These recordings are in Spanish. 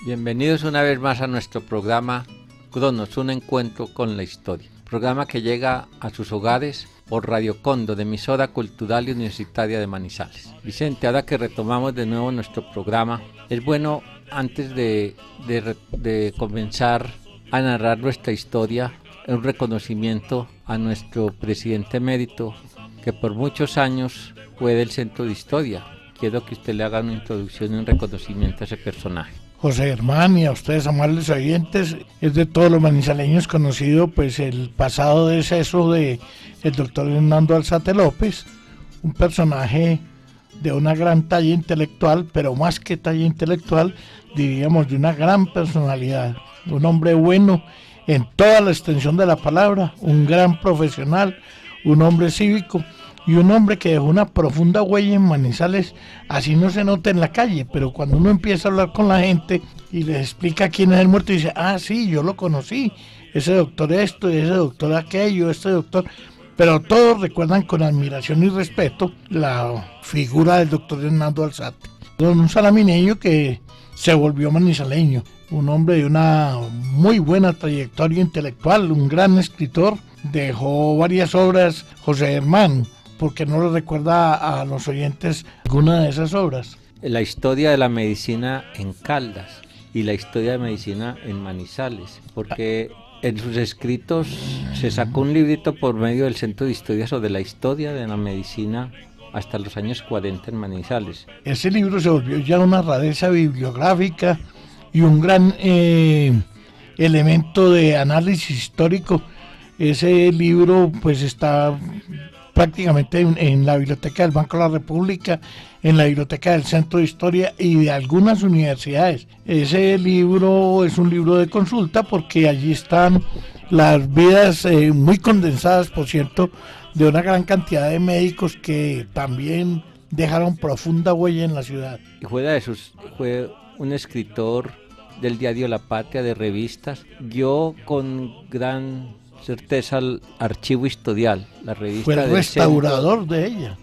Bienvenidos una vez más a nuestro programa Cronos, un encuentro con la historia. Programa que llega a sus hogares por Radio Condo, de emisora cultural y universitaria de Manizales. Vicente, ahora que retomamos de nuevo nuestro programa, es bueno, antes de comenzar a narrar nuestra historia, un reconocimiento a nuestro presidente emérito, que por muchos años fue del Centro de Historia. Quiero que usted le haga una introducción y un reconocimiento a ese personaje. José Germán, y a ustedes, amables oyentes, es de todos los manizaleños conocido pues el pasado deceso de el doctor Hernando Alzate López, un personaje de una gran talla intelectual, pero más que talla intelectual, diríamos de una gran personalidad, un hombre bueno en toda la extensión de la palabra, un gran profesional, un hombre cívico y un hombre que dejó una profunda huella en Manizales, así no se nota en la calle, pero cuando uno empieza a hablar con la gente y les explica quién es el muerto, dice, ah, sí, yo lo conocí, ese doctor esto, ese doctor aquello, este doctor, pero todos recuerdan con admiración y respeto la figura del doctor Hernando Alzate, un salamineño que se volvió manizaleño, un hombre de una muy buena trayectoria intelectual, un gran escritor, dejó varias obras. José Germán, porque no le recuerda a los oyentes alguna de esas obras. La historia de la medicina en Caldas y la historia de medicina en Manizales, porque en sus escritos se sacó un librito por medio del Centro de Historia sobre la historia de la medicina hasta los años 40 en Manizales. Ese libro se volvió ya una rareza bibliográfica y un gran elemento de análisis histórico. Ese libro pues está prácticamente en la biblioteca del Banco de la República, en la biblioteca del Centro de Historia y de algunas universidades. Ese libro es un libro de consulta porque allí están las vidas muy condensadas, por cierto, de una gran cantidad de médicos que también dejaron profunda huella en la ciudad. Y fue un escritor del diario La Patria, de revistas. Yo con gran certeza al Archivo Historial, la revista fue el restaurador de ella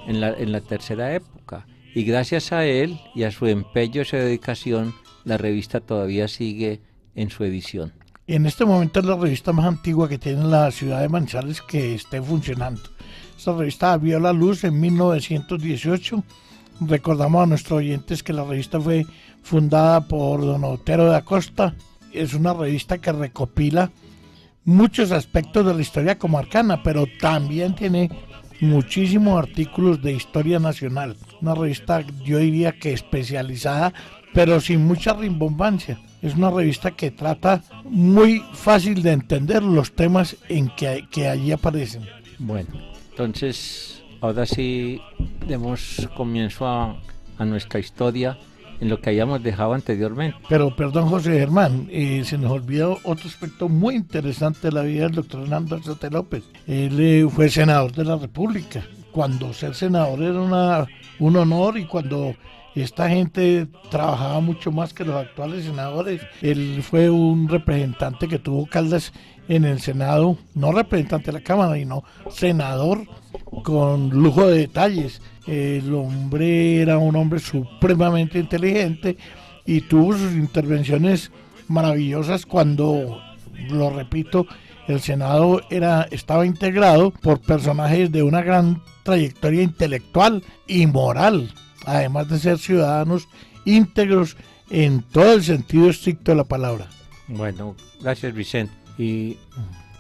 en la tercera época, y gracias a él y a su empeño y su dedicación, la revista todavía sigue en su edición. En este momento es la revista más antigua que tiene la ciudad de Manizales que esté funcionando. Esta revista vio la luz en 1918. Recordamos a nuestros oyentes que la revista fue fundada por don Otero de Acosta. Es una revista que recopila muchos aspectos de la historia comarcana, pero también tiene muchísimos artículos de historia nacional. Una revista, yo diría que especializada, pero sin mucha rimbombancia. Es una revista que trata muy fácil de entender los temas en que allí aparecen. Bueno, entonces ahora sí demos comienzo a nuestra historia en lo que habíamos dejado anteriormente. Pero perdón, José Germán, se nos olvidó otro aspecto muy interesante de la vida del doctor Hernando Alzate López. Él fue senador de la República. Cuando ser senador era un honor, y cuando esta gente trabajaba mucho más que los actuales senadores. Él fue un representante que tuvo Caldas en el Senado, no representante de la Cámara, sino senador con lujo de detalles. El hombre era un hombre supremamente inteligente y tuvo sus intervenciones maravillosas cuando, lo repito, el Senado estaba integrado por personajes de una gran trayectoria intelectual y moral, además de ser ciudadanos íntegros en todo el sentido estricto de la palabra. Bueno, gracias, Vicente. Y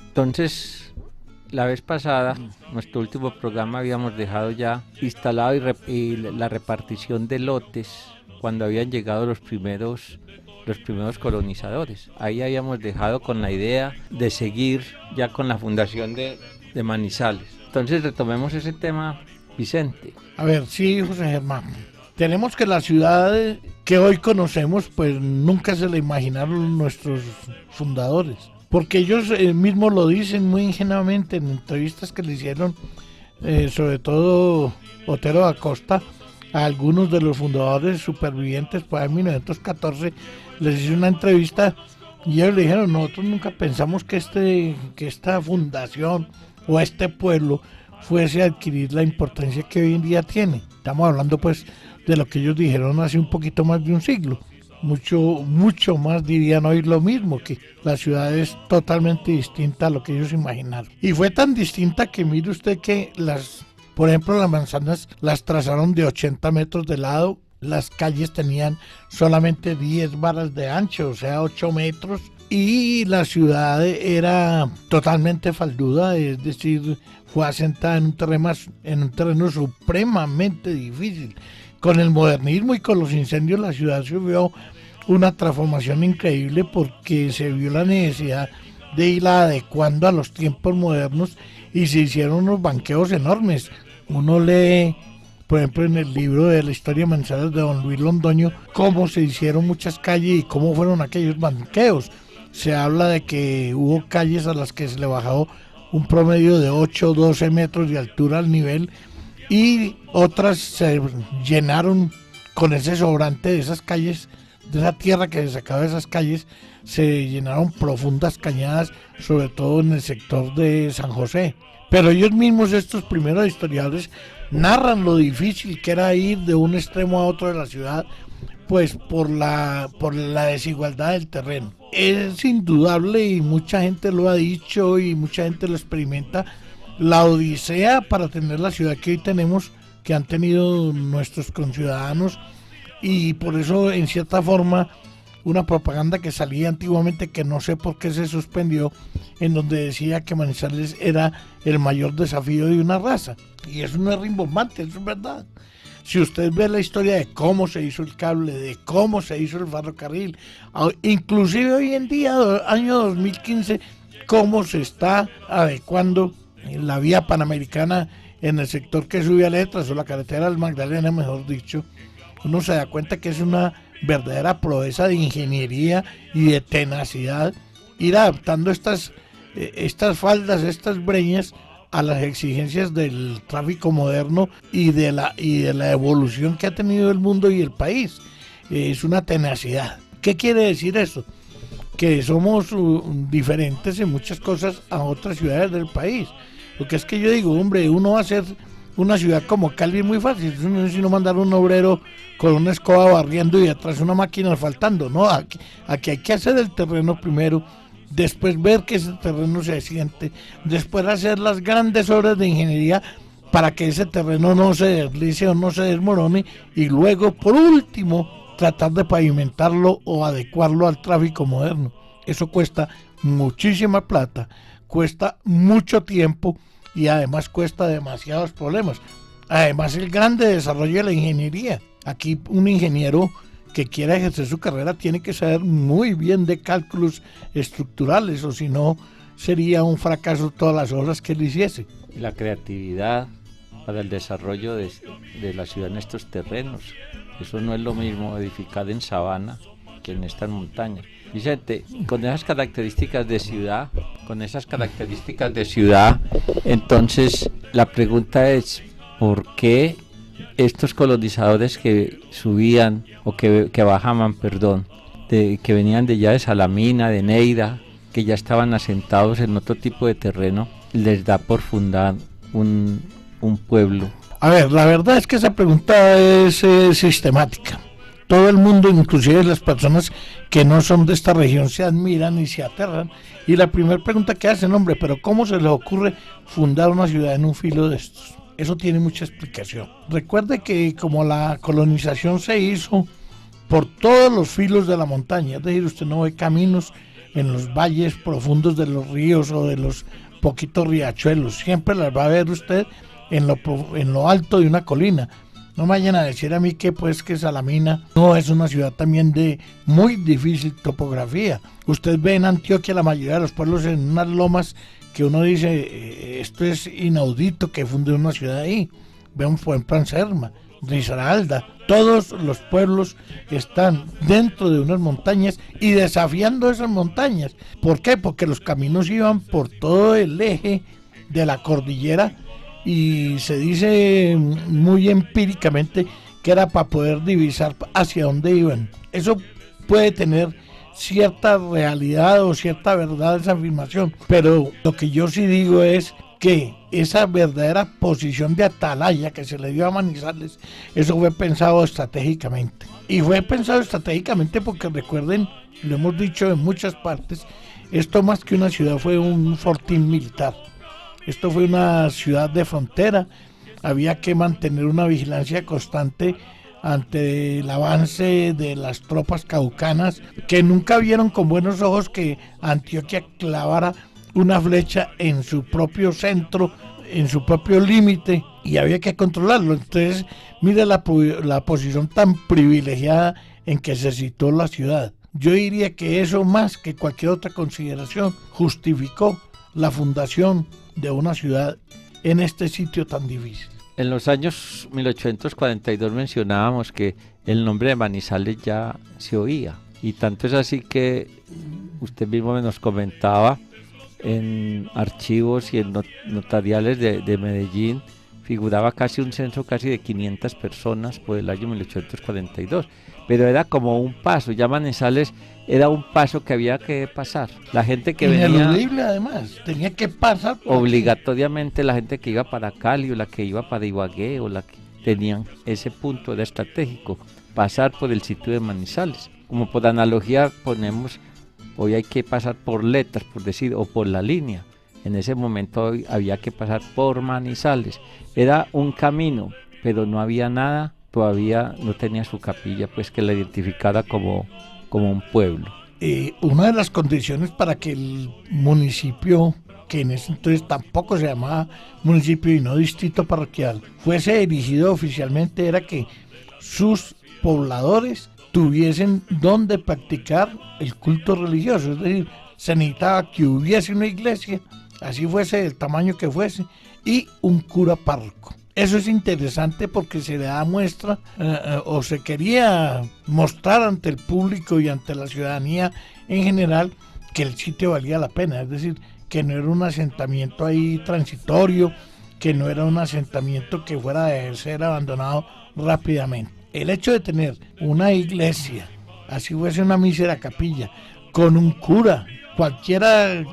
entonces, la vez pasada, nuestro último programa, habíamos dejado ya instalado y la repartición de lotes cuando habían llegado los primeros colonizadores. Ahí habíamos dejado con la idea de seguir ya con la fundación de Manizales. Entonces retomemos ese tema, Vicente. A ver, sí, José Germán. Tenemos que la ciudad que hoy conocemos, pues nunca se la imaginaron nuestros fundadores. Porque ellos mismos lo dicen muy ingenuamente en entrevistas que le hicieron, sobre todo Otero da Costa, a algunos de los fundadores supervivientes, pues en 1914 les hizo una entrevista y ellos le dijeron, nosotros nunca pensamos que esta fundación o este pueblo fuese a adquirir la importancia que hoy en día tiene. Estamos hablando pues de lo que ellos dijeron hace un poquito más de un siglo. mucho más dirían hoy lo mismo, que la ciudad es totalmente distinta a lo que ellos imaginaron. Y fue tan distinta que mire usted que por ejemplo, las manzanas las trazaron de 80 metros de lado, las calles tenían solamente 10 varas de ancho, o sea, 8 metros, y la ciudad era totalmente falduda, es decir, fue asentada en un terreno supremamente difícil. Con el modernismo y con los incendios la ciudad sufrió una transformación increíble porque se vio la necesidad de irla adecuando a los tiempos modernos y se hicieron unos banqueos enormes. Uno lee, por ejemplo, en el libro de la historia de Manizales de don Luis Londoño, cómo se hicieron muchas calles y cómo fueron aquellos banqueos. Se habla de que hubo calles a las que se le bajó un promedio de 8 o 12 metros de altura al nivel, y otras se llenaron con ese sobrante de esas calles, de esa tierra que se sacaba de esas calles, se llenaron profundas cañadas, sobre todo en el sector de San José. Pero ellos mismos, estos primeros historiadores, narran lo difícil que era ir de un extremo a otro de la ciudad, pues por la desigualdad del terreno. Es indudable, y mucha gente lo ha dicho y mucha gente lo experimenta, la odisea para tener la ciudad que hoy tenemos, que han tenido nuestros conciudadanos, y por eso en cierta forma una propaganda que salía antiguamente, que no sé por qué se suspendió, en donde decía que Manizales era el mayor desafío de una raza, y eso no es rimbombante, eso es verdad. Si usted ve la historia de cómo se hizo el cable, de cómo se hizo el ferrocarril, inclusive hoy en día, año 2015, cómo se está adecuando la vía panamericana en el sector que sube a Letras, o la carretera del Magdalena, mejor dicho, uno se da cuenta que es una verdadera proeza de ingeniería y de tenacidad, ir adaptando estas faldas, estas breñas, a las exigencias del tráfico moderno y de la evolución que ha tenido el mundo y el país. Es una tenacidad. ¿Qué quiere decir eso? Que somos diferentes en muchas cosas a otras ciudades del país. Lo que es que yo digo, hombre, uno va a hacer una ciudad como Cali es muy fácil, no es sino mandar un obrero con una escoba barriendo y detrás una máquina asfaltando. No, aquí hay que hacer el terreno primero, después ver que ese terreno se asiente, después hacer las grandes obras de ingeniería para que ese terreno no se deslice o no se desmorone, y luego, por último, tratar de pavimentarlo o adecuarlo al tráfico moderno. Eso cuesta muchísima plata, cuesta mucho tiempo y además cuesta demasiados problemas. Además, el grande desarrollo de la ingeniería. Aquí un ingeniero que quiera ejercer su carrera tiene que saber muy bien de cálculos estructurales, o si no sería un fracaso todas las obras que él hiciese. La creatividad para el desarrollo de la ciudad en estos terrenos, eso no es lo mismo edificar en sabana que en estas montañas. Vicente, con esas características de ciudad, entonces la pregunta es, ¿por qué estos colonizadores que subían o que bajaban, que venían de ya de Salamina, de Neira, que ya estaban asentados en otro tipo de terreno, les da por fundar un pueblo? A ver, la verdad es que esa pregunta es sistemática. Todo el mundo, inclusive las personas que no son de esta región, se admiran y se aterran. Y la primera pregunta que hacen, hombre, pero ¿cómo se les ocurre fundar una ciudad en un filo de estos? Eso tiene mucha explicación. Recuerde que como la colonización se hizo por todos los filos de la montaña, es decir, usted no ve caminos en los valles profundos de los ríos o de los poquitos riachuelos, siempre las va a ver usted en lo alto de una colina. No me vayan a decir a mí que Salamina no es una ciudad también de muy difícil topografía. Usted ve en Antioquia la mayoría de los pueblos en unas lomas que uno dice, esto es inaudito que funde una ciudad ahí. Ve un ejemplo en Serma, Risaralda, todos los pueblos están dentro de unas montañas y desafiando esas montañas. ¿Por qué? Porque los caminos iban por todo el eje de la cordillera, y se dice muy empíricamente que era para poder divisar hacia dónde iban. Eso puede tener cierta realidad o cierta verdad esa afirmación, pero lo que yo sí digo es que esa verdadera posición de atalaya que se le dio a Manizales, eso fue pensado estratégicamente. Y fue pensado estratégicamente porque recuerden, lo hemos dicho en muchas partes, esto más que una ciudad fue un fortín militar. Esto fue una ciudad de frontera, había que mantener una vigilancia constante ante el avance de las tropas caucanas, que nunca vieron con buenos ojos que Antioquia clavara una flecha en su propio centro, en su propio límite, y había que controlarlo. Entonces, mire la posición tan privilegiada en que se situó la ciudad. Yo diría que eso, más que cualquier otra consideración, justificó la fundación de una ciudad en este sitio tan difícil. En los años 1842 mencionábamos que el nombre de Manizales ya se oía, y tanto es así que usted mismo nos comentaba en archivos y en notariales de Medellín, figuraba casi un censo casi de 500 personas por el año 1842, pero era como un paso, ya Manizales era un paso que había que pasar. La gente que ineludible, venía, además, tenía que pasar obligatoriamente, la gente que iba para Cali o la que iba para Ibagué o la que tenían ese punto era estratégico, pasar por el sitio de Manizales. Como por analogía ponemos, hoy hay que pasar por letras, por decir, o por la línea. En ese momento hoy había que pasar por Manizales. Era un camino, pero no había nada, todavía no tenía su capilla, pues que la identificara como un pueblo. Una de las condiciones para que el municipio, que en ese entonces tampoco se llamaba municipio y no distrito parroquial, fuese erigido oficialmente, era que sus pobladores tuviesen donde practicar el culto religioso. Es decir, se necesitaba que hubiese una iglesia, así fuese el tamaño que fuese, y un cura párroco. Eso es interesante porque se le da muestra, o se quería mostrar ante el público y ante la ciudadanía en general, que el sitio valía la pena. Es decir, que no era un asentamiento ahí transitorio, que no era un asentamiento que fuera de ser abandonado rápidamente. El hecho de tener una iglesia, así fuese una mísera capilla, con un cura, cualquier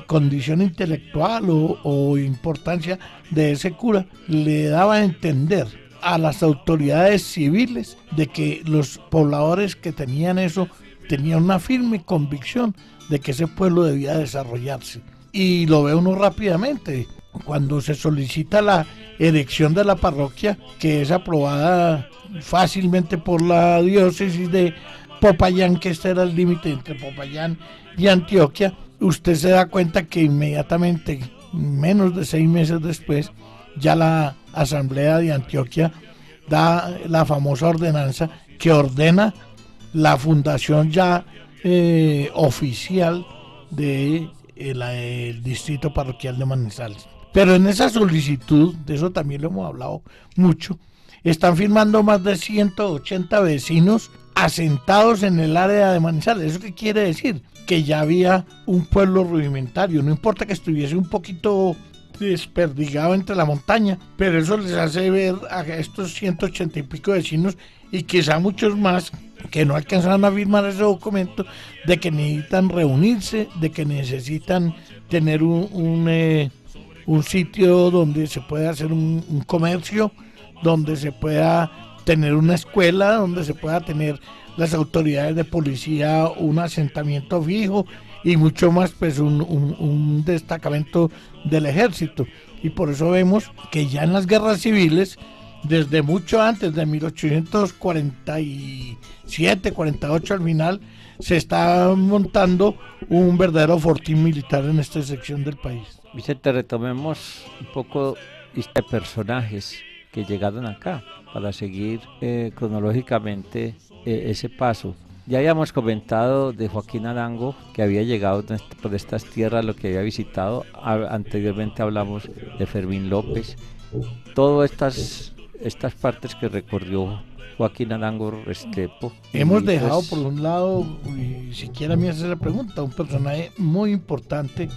condición intelectual o importancia de ese cura, le daba a entender a las autoridades civiles de que los pobladores que tenían eso tenían una firme convicción de que ese pueblo debía desarrollarse. Y lo ve uno rápidamente cuando se solicita la erección de la parroquia, que es aprobada fácilmente por la diócesis de Popayán, que este era el límite entre Popayán y Antioquia. Usted se da cuenta que inmediatamente, menos de 6 meses después, ya la Asamblea de Antioquia da la famosa ordenanza que ordena la fundación ya oficial del distrito parroquial de Manizales. Pero en esa solicitud, de eso también lo hemos hablado mucho, están firmando más de 180 vecinos asentados en el área de Manizales. ¿Eso qué quiere decir? Que ya había un pueblo rudimentario, no importa que estuviese un poquito desperdigado entre la montaña, pero eso les hace ver a estos 180 y pico vecinos, y quizá muchos más que no alcanzaron a firmar ese documento, de que necesitan reunirse, de que necesitan tener un sitio donde se pueda hacer un comercio, donde se pueda tener una escuela, donde se pueda tener las autoridades de policía, un asentamiento fijo y mucho más, pues un destacamento del ejército. Y por eso vemos que ya en las guerras civiles, desde mucho antes de 1847, 48 al final, se está montando un verdadero fortín militar en esta sección del país. Vicente, retomemos un poco de personajes que llegaron acá para seguir cronológicamente ese paso. Ya habíamos comentado de Joaquín Arango, que había llegado por estas tierras, lo que había visitado. Anteriormente hablamos de Fermín López. Todas estas partes que recorrió Joaquín Arango Restrepo. Hemos dejado por un lado, y siquiera me hace la pregunta, un personaje muy importante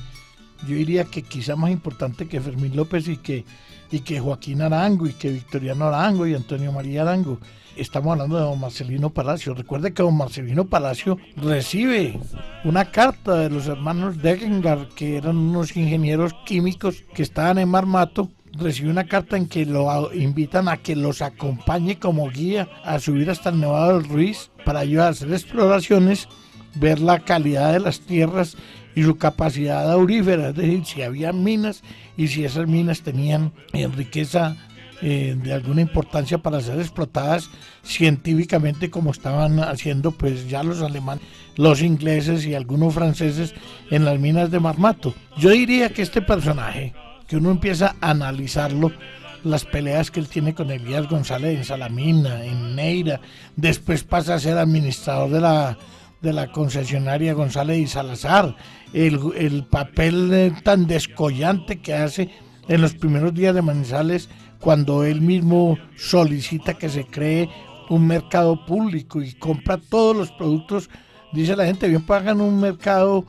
yo diría que quizá más importante que Fermín López y que Joaquín Arango y que Victoriano Arango y Antonio María Arango. Estamos hablando de don Marcelino Palacio. Recuerde que don Marcelino Palacio recibe una carta de los hermanos Degengar, que eran unos ingenieros químicos que estaban en Marmato. Recibe una carta en que lo invitan a que los acompañe como guía a subir hasta el Nevado del Ruiz para ayudar a hacer exploraciones, ver la calidad de las tierras y su capacidad aurífera, es decir, si había minas y si esas minas tenían riqueza de alguna importancia para ser explotadas científicamente, como estaban haciendo pues ya los alemanes, los ingleses y algunos franceses en las minas de Marmato. Yo diría que este personaje, que uno empieza a analizarlo, las peleas que él tiene con Elías González en Salamina, en Neira, después pasa a ser administrador de la concesionaria González y Salazar, el papel tan descollante que hace en los primeros días de Manizales, cuando él mismo solicita que se cree un mercado público y compra todos los productos. Dice la gente, bien pagan un mercado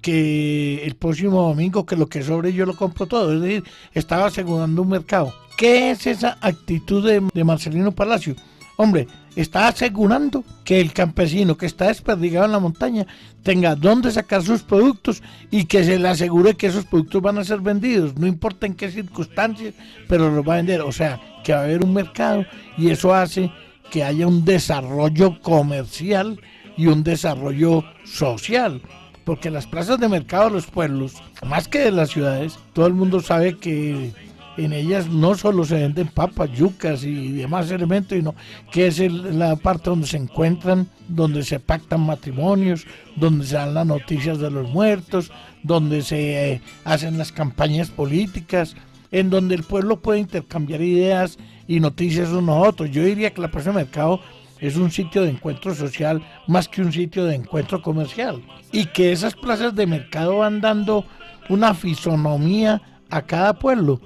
que el próximo domingo, que lo que sobre yo lo compro todo. Es decir, estaba asegurando un mercado. ¿Qué es esa actitud de Marcelino Palacio? Hombre, está asegurando que el campesino que está desperdigado en la montaña tenga dónde sacar sus productos y que se le asegure que esos productos van a ser vendidos, no importa en qué circunstancias, pero los va a vender. O sea, que va a haber un mercado, y eso hace que haya un desarrollo comercial y un desarrollo social. Porque las plazas de mercado de los pueblos, más que de las ciudades, todo el mundo sabe que en ellas no solo se venden papas, yucas y demás elementos, sino que es la parte donde se encuentran, donde se pactan matrimonios, donde se dan las noticias de los muertos, donde se hacen las campañas políticas, en donde el pueblo puede intercambiar ideas y noticias uno a otro. Yo diría que la plaza de mercado es un sitio de encuentro social más que un sitio de encuentro comercial, y que esas plazas de mercado van dando una fisonomía a cada pueblo.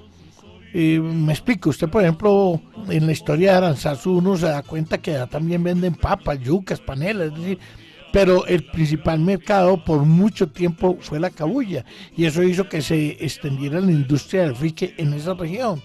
Me explico, usted por ejemplo en la historia de Aranzazu uno se da cuenta que ya también venden papas, yucas, panelas, es decir, pero el principal mercado por mucho tiempo fue la cabuya, y eso hizo que se extendiera la industria del frique en esa región.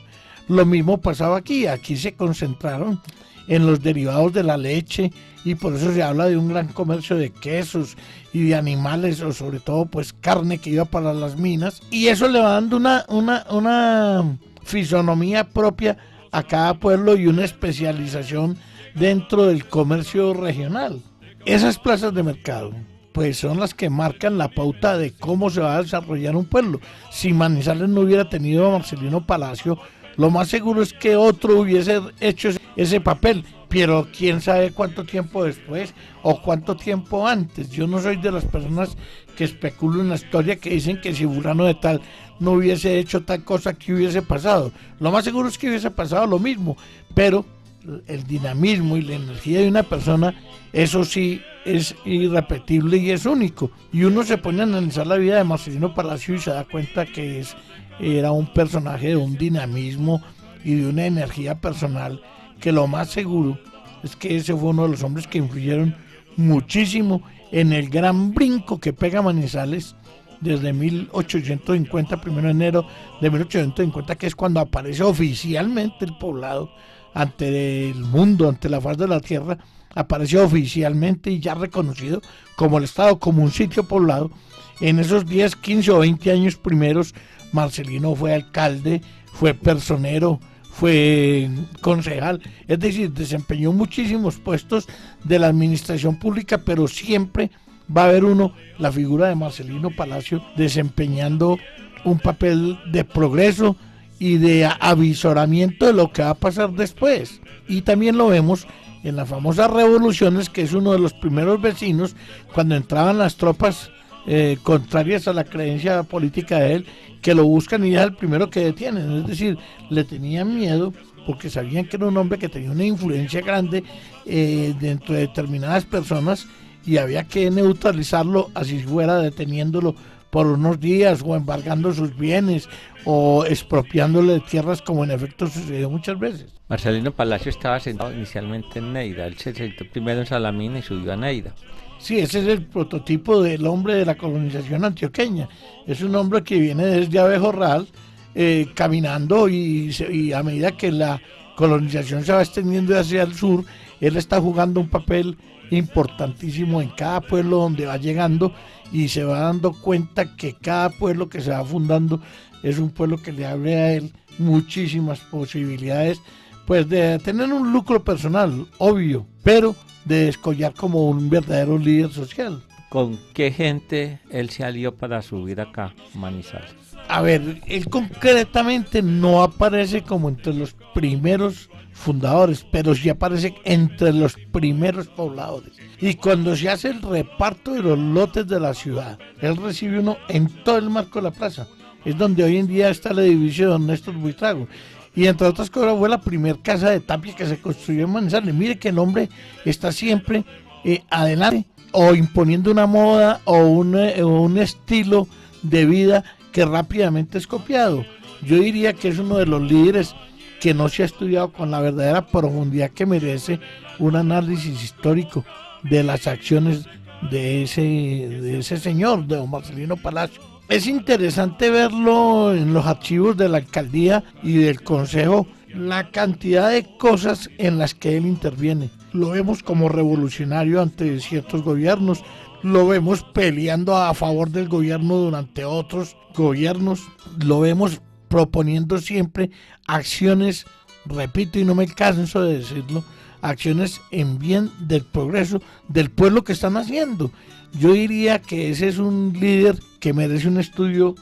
Lo mismo pasaba aquí se concentraron en los derivados de la leche, y por eso se habla de un gran comercio de quesos y de animales, o sobre todo pues carne que iba para las minas, y eso le va dando una fisonomía propia a cada pueblo y una especialización dentro del comercio regional. Esas plazas de mercado pues son las que marcan la pauta de cómo se va a desarrollar un pueblo. Si Manizales no hubiera tenido a Marcelino Palacio, lo más seguro es que otro hubiese hecho ese papel, pero quién sabe cuánto tiempo después o cuánto tiempo antes. Yo no soy de las personas que especulan en la historia, que dicen que si fulano de tal no hubiese hecho tal cosa, que hubiese pasado. Lo más seguro es que hubiese pasado lo mismo, pero el dinamismo y la energía de una persona, eso sí es irrepetible y es único. Y uno se pone a analizar la vida de Marcelino Palacio y se da cuenta que era un personaje de un dinamismo y de una energía personal, que lo más seguro es que ese fue uno de los hombres que influyeron muchísimo en el gran brinco que pega Manizales desde 1850, 1 de enero de 1850, que es cuando aparece oficialmente el poblado ante el mundo, ante la faz de la tierra. Apareció oficialmente y ya reconocido como el estado, como un sitio poblado. En esos 10, 15 o 20 años primeros, Marcelino fue alcalde, fue personero, fue concejal, es decir, desempeñó muchísimos puestos de la administración pública, pero siempre va a haber la figura de Marcelino Palacio desempeñando un papel de progreso y de avisoramiento de lo que va a pasar después. Y también lo vemos en las famosas revoluciones, que es uno de los primeros vecinos cuando entraban las tropas contrarias a la creencia política de él, que lo buscan y es el primero que detienen. Es decir, le tenían miedo porque sabían que era un hombre que tenía una influencia grande dentro de determinadas personas, y había que neutralizarlo, así fuera deteniéndolo por unos días o embargando sus bienes o expropiándole tierras, como en efecto sucedió muchas veces. Marcelino Palacio estaba sentado inicialmente en Neira, él se sentó primero en Salamina y subió a Neira. Sí, ese es el prototipo del hombre de la colonización antioqueña. Es un hombre que viene desde Abejorral, caminando y a medida que la colonización se va extendiendo hacia el sur, él está jugando un papel importantísimo en cada pueblo donde va llegando y se va dando cuenta que cada pueblo que se va fundando es un pueblo que le abre a él muchísimas posibilidades, pues de tener un lucro personal, obvio, pero de descollar como un verdadero líder social. ¿Con qué gente él se alió para subir acá, Manizales? A ver, él concretamente no aparece como entre los primeros fundadores, pero sí aparece entre los primeros pobladores. Y cuando se hace el reparto de los lotes de la ciudad, él recibe uno en todo el marco de la plaza. Es donde hoy en día está el edificio de don Néstor Buitrago. Y entre otras cosas fue la primera casa de tapia que se construyó en Manizales. Mire que el hombre está siempre adelante, o imponiendo una moda o un estilo de vida que rápidamente es copiado. Yo diría que es uno de los líderes que no se ha estudiado con la verdadera profundidad que merece un análisis histórico de las acciones de ese señor, de don Marcelino Palacio. Es interesante verlo en los archivos de la alcaldía y del consejo, la cantidad de cosas en las que él interviene. Lo vemos como revolucionario ante ciertos gobiernos, lo vemos peleando a favor del gobierno durante otros gobiernos, lo vemos proponiendo siempre acciones, repito y no me canso de decirlo, acciones en bien del progreso del pueblo que están haciendo. Yo diría que ese es un líder que merece un estudio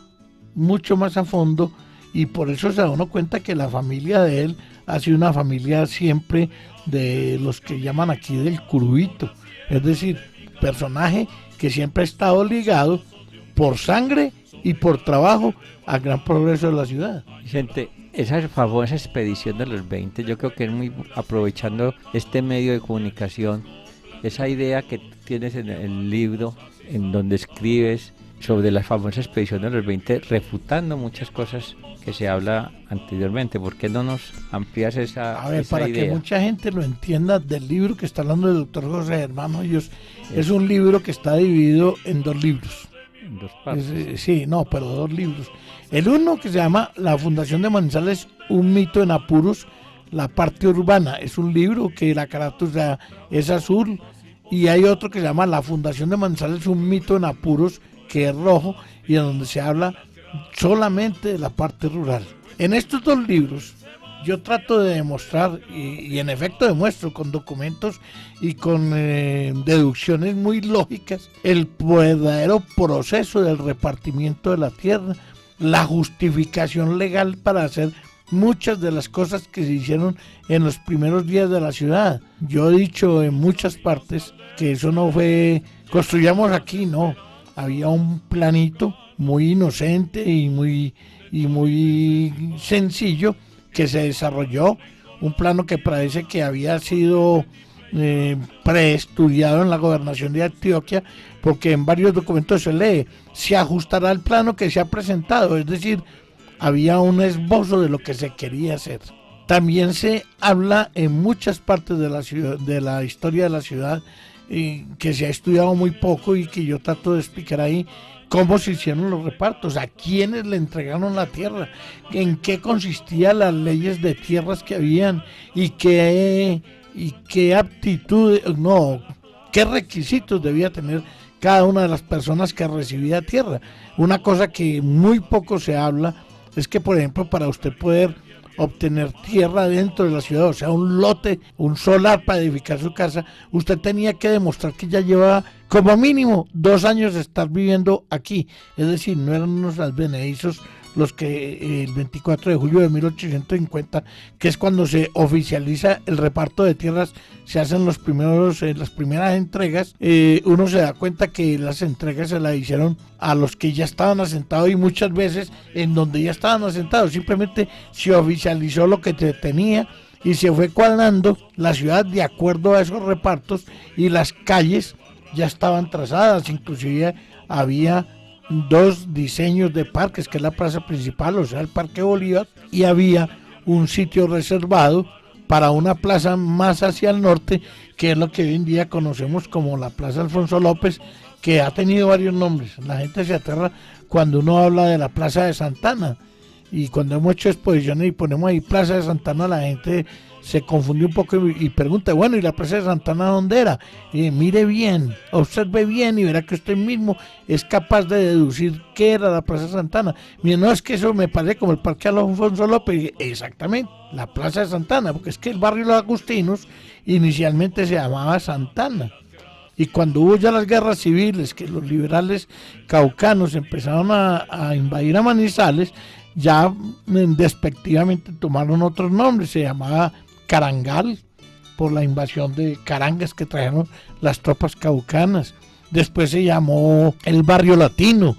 mucho más a fondo, y por eso se da uno cuenta que la familia de él ha sido una familia siempre de los que llaman aquí del curubito, es decir, personaje que siempre ha estado ligado por sangre y por trabajo al gran progreso de la ciudad. Gente, esa famosa expedición de los 20, yo creo que es muy, aprovechando este medio de comunicación, esa idea que tienes en el libro, en donde escribes sobre la famosa expedición de los 20, refutando muchas cosas que se habla anteriormente. ¿Por qué no nos amplías esa A ver, esa para idea? que mucha gente lo entienda, del libro que está hablando el doctor José Germán Hoyos, es un libro que está dividido en dos libros. En dos partes. Sí, no, pero dos libros. El uno, que se llama La Fundación de Manizales, un mito en apuros, la parte urbana. Es un libro que la carátula es azul, y hay otro que se llama La Fundación de Manizales, un mito en apuros, que es rojo, y en donde se habla solamente de la parte rural. En estos dos libros yo trato de demostrar, y en efecto demuestro con documentos y con deducciones muy lógicas, el verdadero proceso del repartimiento de la tierra, la justificación legal para hacer muchas de las cosas que se hicieron en los primeros días de la ciudad. Yo he dicho en muchas partes que eso no fue construyamos aquí, no. Había un planito muy inocente y muy sencillo que se desarrolló, un plano que parece que había sido preestudiado en la gobernación de Antioquia, porque en varios documentos se lee, se ajustará al plano que se ha presentado, es decir, había un esbozo de lo que se quería hacer. También se habla en muchas partes de la ciudad, de la historia de la ciudad, que se ha estudiado muy poco y que yo trato de explicar ahí, cómo se hicieron los repartos, a quiénes le entregaron la tierra, en qué consistían las leyes de tierras que habían y qué aptitudes, no, qué requisitos debía tener cada una de las personas que recibía tierra. Una cosa que muy poco se habla es que, por ejemplo, para usted poder obtener tierra dentro de la ciudad, o sea, un lote, un solar para edificar su casa, usted tenía que demostrar que ya llevaba como mínimo 2 años de estar viviendo aquí. Es decir, no eran unos advenedizos los que el 24 de julio de 1850, que es cuando se oficializa el reparto de tierras, se hacen las primeras entregas, uno se da cuenta que las entregas se las hicieron a los que ya estaban asentados, y muchas veces en donde ya estaban asentados simplemente se oficializó lo que se tenía y se fue cuadrando la ciudad de acuerdo a esos repartos, y las calles ya estaban trazadas, inclusive había dos diseños de parques, que es la plaza principal, o sea, el Parque Bolívar, y había un sitio reservado para una plaza más hacia el norte, que es lo que hoy en día conocemos como la Plaza Alfonso López, que ha tenido varios nombres. La gente se aterra cuando uno habla de la Plaza de Santana, y cuando hemos hecho exposiciones y ponemos ahí Plaza de Santana, la gente se confunde un poco y pregunta, bueno, ¿y la Plaza de Santana dónde era? Mire bien, observe bien y verá que usted mismo es capaz de deducir qué era la Plaza de Santana. Mire, no, es que eso me parece como el Parque Alfonso López. Exactamente, la Plaza de Santana, porque es que el barrio Los Agustinos inicialmente se llamaba Santana. Y cuando hubo ya las guerras civiles, que los liberales caucanos empezaron a invadir a Manizales, ya despectivamente tomaron otros nombres. Se llamaba Carangal, por la invasión de carangas que trajeron las tropas caucanas. Después se llamó el Barrio Latino,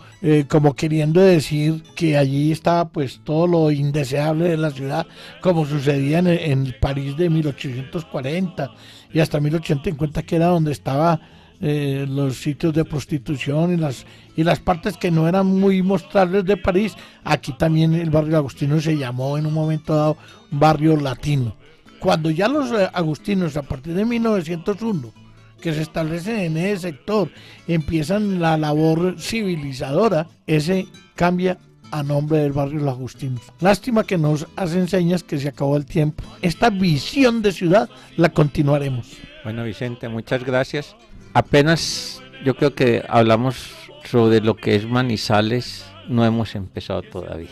como queriendo decir que allí estaba pues todo lo indeseable de la ciudad, como sucedía en el París de 1840 y hasta 1850, que era donde estaba los sitios de prostitución y las partes que no eran muy mostrables de París. Aquí también el barrio agustino se llamó en un momento dado Barrio Latino. Cuando ya los agustinos, a partir de 1901, que se establecen en ese sector, empiezan la labor civilizadora, ese cambia a nombre del barrio Los Agustinos. Lástima que nos hacen señas que se acabó el tiempo. Esta visión de ciudad la continuaremos. Bueno, Vicente, muchas gracias. Apenas yo creo que hablamos sobre lo que es Manizales, no hemos empezado todavía.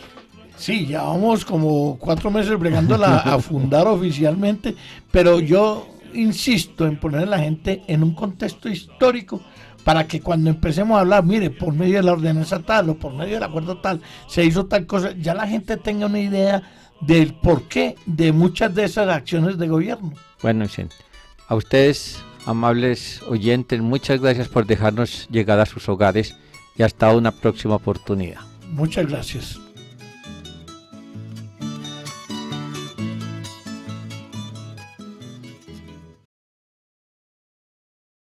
Sí, ya vamos como 4 meses bregándola a fundar oficialmente, pero yo insisto en poner a la gente en un contexto histórico para que cuando empecemos a hablar, mire, por medio de la ordenanza tal o por medio del acuerdo tal, se hizo tal cosa, ya la gente tenga una idea del porqué de muchas de esas acciones de gobierno. Bueno, Vicente, a ustedes, amables oyentes, muchas gracias por dejarnos llegar a sus hogares y hasta una próxima oportunidad. Muchas gracias.